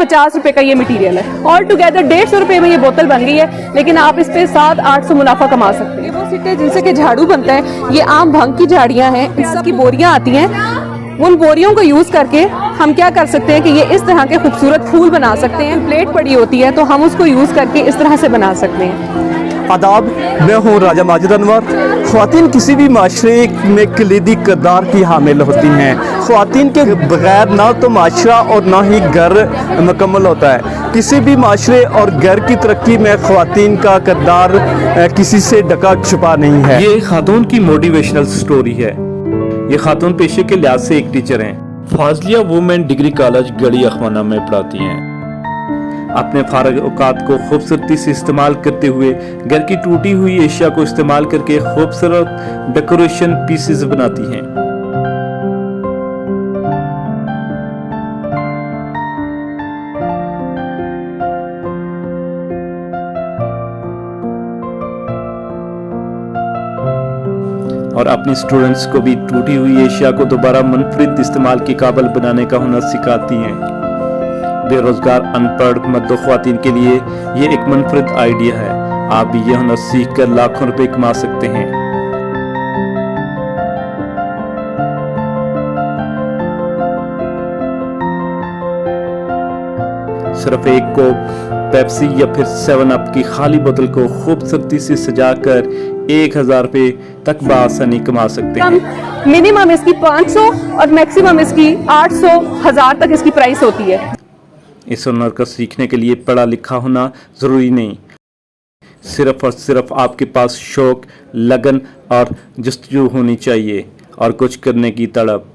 50 रुपए का ये मटेरियल है। ऑल टुगेदर 150 रुपए में ये बोतल बन गई है, लेकिन आप इस पे 700-800 मुनाफा कमा सकते हैं। वो सिट्टे जिनसे कि झाड़ू बनता है, ये आम भंग की झाड़ियाँ हैं, इन सब की बोरियाँ आती हैं। उन बोरियों को यूज करके हम क्या कर सकते हैं कि ये इस तरह के खूबसूरत फूल बना सकते हैं। प्लेट पड़ी होती है तो हम उसको यूज करके इस तरह से बना सकते हैं। आदाब, मैं हूँ राजा माजिद अनवर। ख़वातीन किसी भी माशरे में कलीदी किरदार की हामिल होती हैं। ख़वातीन के बगैर ना तो माशरा और ना ही घर मुकम्मल होता है। किसी भी माशरे और घर की तरक्की में ख़वातीन का किरदार किसी से ढका छुपा नहीं है। ये खातून की मोटिवेशनल स्टोरी है। ये खातून पेशे के लिहाज से एक टीचर हैं। फाजलिया वुमेन डिग्री कॉलेज गढ़ी अखवाना में पढ़ाती हैं। अपने फारग औकात को खूबसूरती से इस्तेमाल करते हुए घर की टूटी हुई एशिया को इस्तेमाल करके खूबसूरत डेकोरेशन पीसेस बनाती हैं। और अपनी स्टूडेंट्स को भी टूटी हुई एशिया को दोबारा मुनफरिद इस्तेमाल के काबिल बनाने का हुनर सिखाती हैं। बेरोजगार अनपढ़ मर्द ख्वातीन के लिए ये एक मुनफरिद आइडिया है। आप भी ये हुनर सीख कर लाखों रुपए कमा सकते हैं। सिर्फ एक कोक, पेप्सी या फिर 7 अप की खाली बोतल को खूबसूरती से सजाकर 1000 रुपए तक बआसानी कमा सकते हैं। मिनिमम इसकी 500 और मैक्सिमम इसकी 800-1000 तक इसकी प्राइस होती है। इस हुनर को सीखने के लिए पढ़ा लिखा होना ज़रूरी नहीं, सिर्फ और सिर्फ आपके पास शौक, लगन और जस्तजू होनी चाहिए और कुछ करने की तड़प।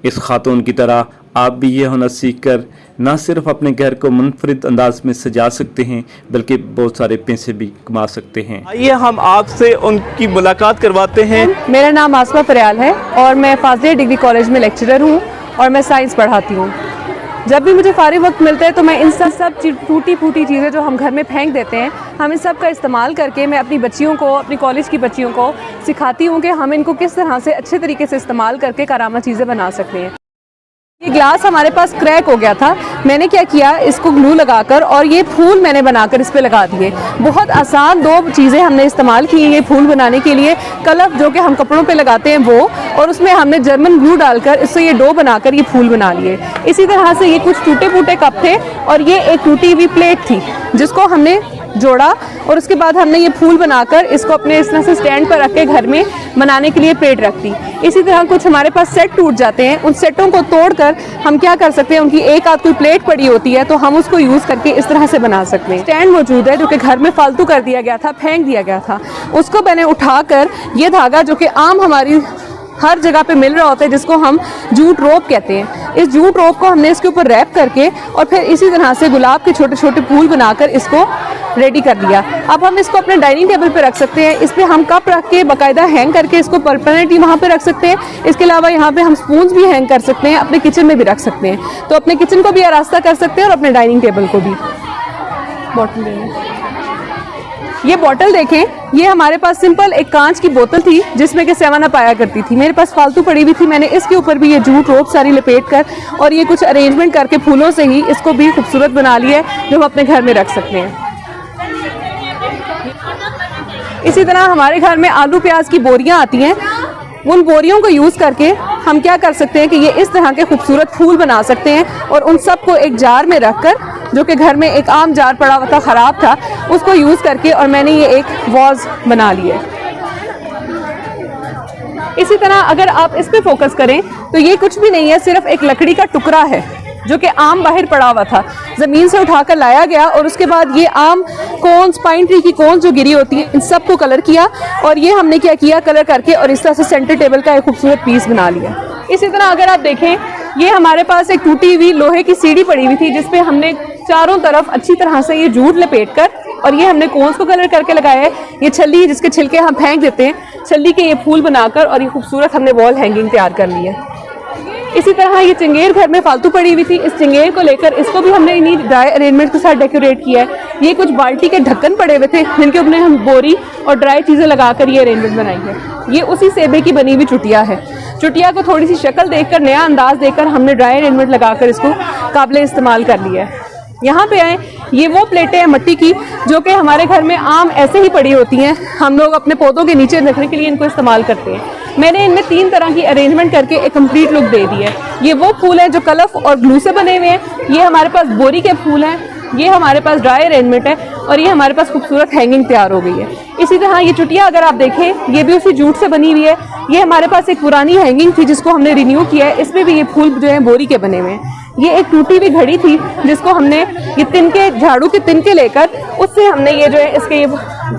इस खातून की तरह आप भी ये हुनर सीखकर ना सिर्फ अपने घर को मुनफरिद अंदाज में सजा सकते हैं, बल्कि बहुत सारे पैसे भी कमा सकते हैं। आइए हम आपसे उनकी मुलाकात करवाते हैं। मेरा नाम आसमा फरियाल है और मैं फाज़िलिया डिग्री कॉलेज में लेक्चरर हूँ और मैं साइंस पढ़ाती हूँ। जब भी मुझे फारिग वक्त मिलता है तो मैं इन सब टूटी फूटी चीज़ें जो हम घर में फेंक देते हैं, हम इन सब का इस्तेमाल करके मैं अपनी बच्चियों को, अपनी कॉलेज की बच्चियों को सिखाती हूँ कि हम इनको किस तरह से अच्छे तरीके से इस्तेमाल करके कारामा चीज़ें बना सकते हैं। ये ग्लास हमारे पास क्रैक हो गया था, मैंने क्या किया, इसको ग्लू लगाकर और ये फूल मैंने बनाकर इस पे लगा दिए। बहुत आसान 2 चीज़ें हमने इस्तेमाल की ये फूल बनाने के लिए। कलफ जो कि हम कपड़ों पे लगाते हैं वो, और उसमें हमने जर्मन ग्लू डालकर इससे ये डो बनाकर ये फूल बना लिए। इसी तरह से ये कुछ टूटे फूटे कप थे और ये एक टूटी हुई प्लेट थी जिसको हमने जोड़ा और उसके बाद हमने ये फूल बनाकर इसको अपने इस तरह से स्टैंड पर रख के घर में बनाने के लिए प्लेट रख दी। इसी तरह कुछ हमारे पास सेट टूट जाते हैं, उन सेटों को तोड़कर हम क्या कर सकते हैं, उनकी एक आध कोई प्लेट पड़ी होती है तो हम उसको यूज़ करके इस तरह से बना सकते हैं। स्टैंड मौजूद है जो कि घर में फालतू कर दिया गया था, फेंक दिया गया था, उसको मैंने उठाकर ये धागा जो कि आम हमारी हर जगह पे मिल रहा होता है जिसको हम जूट रोप कहते हैं, इस जूट रोप को हमने इसके ऊपर रैप करके और फिर इसी तरह से गुलाब के छोटे छोटे फूल बनाकर इसको रेडी कर दिया। अब हम इसको अपने डाइनिंग टेबल पे रख सकते हैं। इस पे हम कप रख के बाकायदा हैंग करके इसको परमानेंटली वहाँ पे रख सकते हैं। इसके अलावा यहाँ पे हम स्पून्स भी हैंग कर सकते हैं, अपने किचन में भी रख सकते हैं, तो अपने किचन को भी आरास्ता कर सकते हैं और अपने डाइनिंग टेबल को भी। बॉटल ये बॉटल देखें, ये हमारे पास सिंपल एक कांच की बोतल थी जिसमें कि 7 अप आया करती थी, मेरे पास फालतू पड़ी हुई थी। मैंने इसके ऊपर भी ये जूट रोप सारी लपेट कर और ये कुछ अरेंजमेंट करके फूलों से ही इसको भी खूबसूरत बना लिया है जो हम अपने घर में रख सकते हैं। इसी तरह हमारे घर में आलू प्याज की बोरियां आती हैं, उन बोरियों को यूज़ करके हम क्या कर सकते हैं कि ये इस तरह के खूबसूरत फूल बना सकते हैं और उन सब को एक जार में रखकर, जो कि घर में एक आम जार पड़ा हुआ था, ख़राब था, उसको यूज़ करके और मैंने ये एक वाज बना लिया। इसी तरह अगर आप इस पे फोकस करें तो ये कुछ भी नहीं है, सिर्फ एक लकड़ी का टुकड़ा है जो कि आम बाहर पड़ा हुआ था, ज़मीन से उठाकर लाया गया और उसके बाद ये आम कोन्स, पाइन ट्री की कोन्स जो गिरी होती है, इन सब को कलर किया और ये हमने क्या किया, कलर करके और इस तरह से सेंटर टेबल का एक खूबसूरत पीस बना लिया। इसी तरह अगर आप देखें, ये हमारे पास एक टूटी हुई लोहे की सीढ़ी पड़ी हुई थी जिसपे हमने चारों तरफ अच्छी तरह से ये जूट लपेट कर और ये हमने कोन्स को कलर करके लगाया है। ये छल्ली जिसके छिलके हम फेंक देते हैं, छल्ली के ये फूल बनाकर और ये खूबसूरत हमने वॉल हैंगिंग तैयार कर ली है। इसी तरह ये चिंगेर घर में फालतू पड़ी हुई थी, इस चिंगेर को लेकर इसको भी हमने इन्हीं ड्राई अरेंजमेंट के साथ डेकोरेट किया है। ये कुछ बाल्टी के ढक्कन पड़े हुए थे जिनके ऊपर हम बोरी और ड्राई चीज़ें लगाकर ये अरेंजमेंट बनाई है। ये उसी सेबे की बनी हुई चुटिया है। चुटिया को थोड़ी सी शक्ल देकर, नया अंदाज देकर हमने ड्राई अरेंजमेंट लगाकर इसको काबिल इस्तेमाल कर लिया है। यहाँ पे आए, ये वो प्लेटें हैं मिट्टी की जो कि हमारे घर में आम ऐसे ही पड़ी होती हैं, हम लोग अपने पौधों के नीचे रखने के लिए इनको इस्तेमाल करते हैं। मैंने इनमें 3 तरह की अरेंजमेंट करके एक कंप्लीट लुक दे दी है। ये वो फूल हैं जो कलफ और ग्लू से बने हुए हैं, ये हमारे पास बोरी के फूल हैं, ये हमारे पास ड्राई अरेंजमेंट है और ये हमारे पास खूबसूरत हैंगिंग तैयार हो गई है। इसी तरह ये चुटिया अगर आप देखें, ये भी उसी जूट से बनी हुई है। ये हमारे पास एक पुरानी हैंगिंग थी जिसको हमने रिन्यू किया है, इसमें भी ये फूल जो है बोरी के बने हुए हैं। ये एक टूटी हुई घड़ी थी जिसको हमने ये तिनके, झाड़ू के तिनके लेकर उससे हमने ये जो है इसके ये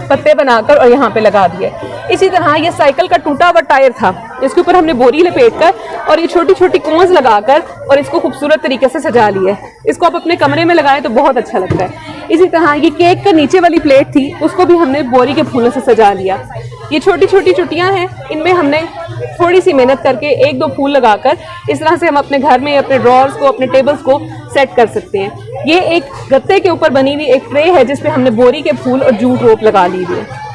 पत्ते बनाकर और यहाँ पे लगा दिए। इसी तरह ये साइकिल का टूटा हुआ टायर था, इसके ऊपर हमने बोरी लपेटकर और ये छोटी छोटी कोन्स लगाकर और इसको खूबसूरत तरीके से सजा लिया है। इसको आप अपने कमरे में लगाएं तो बहुत अच्छा लगता है। इसी तरह ये केक का नीचे वाली प्लेट थी, उसको भी हमने बोरी के फूलों से सजा लिया। ये छोटी छोटी चुटियां हैं, इनमें हमने थोड़ी सी मेहनत करके 1-2 फूल लगाकर इस तरह से हम अपने घर में अपने ड्रॉर्स को, अपने टेबल्स को सेट कर सकते हैं। ये एक गत्ते के ऊपर बनी हुई एक ट्रे है जिसपे हमने बोरी के फूल और जूट रोप लगा ली हुई है।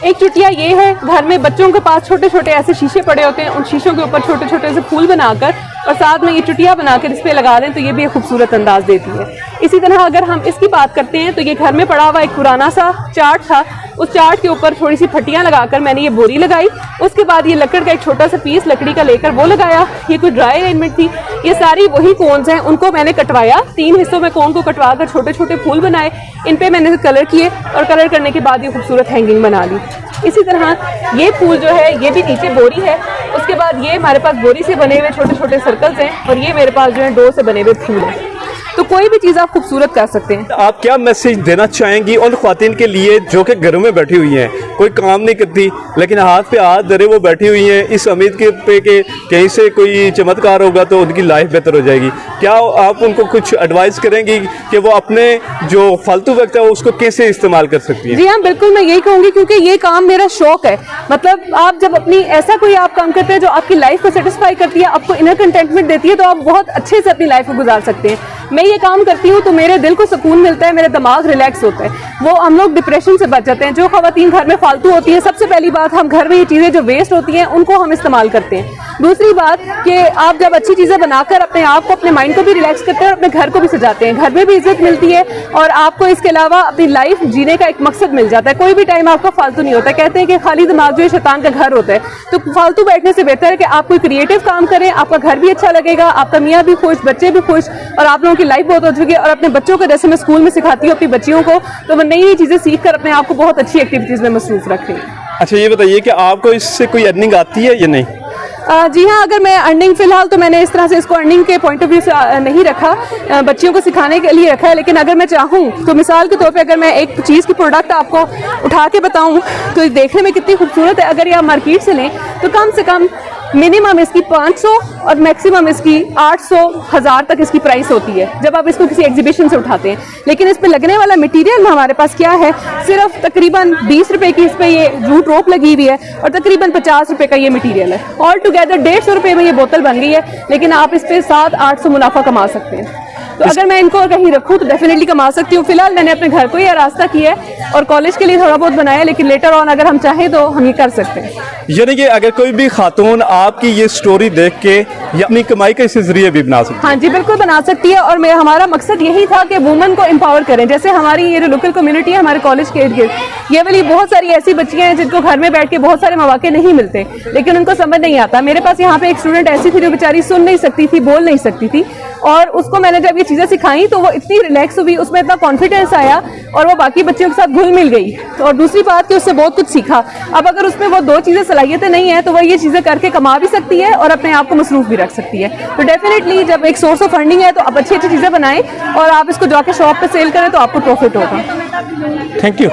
एक चुटिया ये है, घर में बच्चों के पास छोटे छोटे ऐसे शीशे पड़े होते हैं, उन शीशों के ऊपर छोटे छोटे से फूल बनाकर और साथ में ये चुटिया बनाकर इस पे लगा दें तो ये भी एक खूबसूरत अंदाज देती है। इसी तरह अगर हम इसकी बात करते हैं तो ये घर में पड़ा हुआ एक पुराना सा चार्ट था, उस चार्ट के ऊपर थोड़ी सी फटियां लगाकर मैंने ये बोरी लगाई। उसके बाद ये लकड़ का एक छोटा सा पीस लकड़ी का लेकर वो लगाया। ये कोई ड्राई अरेंजमेंट थी, ये सारी वही कोन्स हैं, उनको मैंने कटवाया, 3 हिस्सों में कोन को कटवाकर छोटे छोटे फूल बनाए, इन पे मैंने कलर किए और कलर करने के बाद ये खूबसूरत हैंगिंग बना ली। इसी तरह ये फूल जो है ये भी नीचे बोरी है, उसके बाद ये हमारे पास बोरी से बने हुए छोटे छोटे सर्कल्स हैं और ये मेरे पास जो है डो से बने हुए फूल हैं। तो कोई भी चीज़ आप खूबसूरत कर सकते हैं। आप क्या मैसेज देना चाहेंगी उन ख्वातीन के लिए जो कि घरों में बैठी हुई हैं, कोई काम नहीं करती लेकिन हाथ पे हाथ धरे वो बैठी हुई हैं इस उम्मीद के पे कि कहीं से कोई चमत्कार होगा तो उनकी लाइफ बेहतर हो जाएगी? क्या आप उनको कुछ एडवाइस करेंगी कि वो अपने जो फालतू वक्त है उसको कैसे इस्तेमाल कर सकती हैं? जी हाँ, बिल्कुल मैं यही कहूँगी, क्योंकि ये काम मेरा शौक है। मतलब आप जब अपनी ऐसा कोई आप काम करते हैं जो आपकी लाइफ को सेटिस्फाई करती है, आपको इनर कंटेंटमेंट देती है, तो आप बहुत अच्छे से अपनी लाइफ को गुजार सकते हैं। मैं ये काम करती हूँ तो मेरे दिल को सुकून मिलता है, मेरा दिमाग रिलैक्स होता है, वो हम लोग डिप्रेशन से बच जाते हैं। जो खवातीन घर में फालतू होती है, सबसे पहली बात हम घर में ये चीज़ें जो वेस्ट होती हैं उनको हम इस्तेमाल करते हैं। दूसरी बात कि आप जब अच्छी चीज़ें बनाकर अपने आप को, अपने माइंड को भी रिलैक्स करते हैं और अपने घर को भी सजाते हैं, घर में भी इज्जत मिलती है और आपको इसके अलावा अपनी लाइफ जीने का एक मकसद मिल जाता है। कोई भी टाइम आपका फालतू नहीं होता। कहते हैं कि खाली दिमाग जो है शैतान का घर होता है, तो फालतू बैठने से बेहतर है कि आप कोई क्रिएटिव काम करें, आपका घर भी अच्छा लगेगा, आपका मियाँ भी खुश, बच्चे भी खुश और आप लोगों की लाइफ बहुत अच्छी होगी। और अपने बच्चों को, जैसे मैं स्कूल में सिखाती हूँ अपनी बच्चियों को, तो वो नई नई चीज़ें सीख कर अपने आप को बहुत अच्छी एक्टिविटीज़ में मसरूफ रखें। अच्छा, ये बताइए कि आपको इससे कोई अर्निंग आती है या नहीं? जी हाँ, अगर मैं अर्निंग फ़िलहाल तो मैंने इस तरह से इसको अर्निंग के पॉइंट ऑफ व्यू से नहीं रखा, बच्चियों को सिखाने के लिए रखा है। लेकिन अगर मैं चाहूँ तो मिसाल के तौर पे अगर मैं एक चीज़ की प्रोडक्ट आपको उठा के बताऊँ तो ये देखने में कितनी खूबसूरत है, अगर ये आप मार्केट से लें तो कम से कम मिनिमम इसकी 500 और मैक्सिमम इसकी 800-1000 तक इसकी प्राइस होती है जब आप इसको किसी एग्जीबिशन से उठाते हैं। लेकिन इस पे लगने वाला मटेरियल हमारे पास क्या है, सिर्फ तकरीबन 20 रुपए की इस पे ये जूट रोप लगी हुई है और तकरीबन 50 रुपए का ये मटेरियल है। ऑल टुगेदर 150 रुपए में ये बोतल बन गई है, लेकिन आप इस पे 700-800 मुनाफा कमा सकते हैं। तो अगर मैं इनको कहीं रखूँ तो डेफिनेटली कमा सकती हूँ। फिलहाल मैंने अपने घर को ही रास्ता किया है और कॉलेज के लिए थोड़ा बहुत बनाया है, लेकिन लेटर ऑन अगर हम चाहें तो हम ये कर सकते हैं। यानी कि अगर कोई भी खातून आपकी ये स्टोरी देख के या अपनी कमाई के इस जरिए भी बना सकती है? हाँ जी, बिल्कुल बना सकती है। और मेरा हमारा मकसद यही था कि वुमेन को एम्पावर करें। जैसे हमारी ये जो लोकल कम्युनिटी है हमारे कॉलेज के इर्द गिर्द, ये वाली बहुत सारी ऐसी बच्चियां हैं जिनको घर में बैठ के बहुत सारे मौके नहीं मिलते, लेकिन उनको समझ नहीं आता। मेरे पास यहाँ पे एक स्टूडेंट ऐसी थी जो बेचारी सुन नहीं सकती थी, बोल नहीं सकती थी, और उसको मैंने जब ये चीज़ें सिखाई तो वो इतनी रिलैक्स हुई, उसमें इतना कॉन्फिडेंस आया और वो बाकी बच्चों के साथ घुल मिल गई। और दूसरी बात कि उससे बहुत कुछ सीखा। अब अगर उसमें वो 2 चीज़ें सलाहियतें नहीं है तो वो ये चीज़ें करके कमा भी सकती है और अपने आप को मसरूफ भी रख सकती है। तो डेफिनेटली जब एक सोर्स ऑफ फंडिंग है तो आप अच्छी अच्छी चीज़ें बनाएं और आप इसको जाके शॉप पे सेल करें तो आपको प्रॉफिट होगा। Thank you.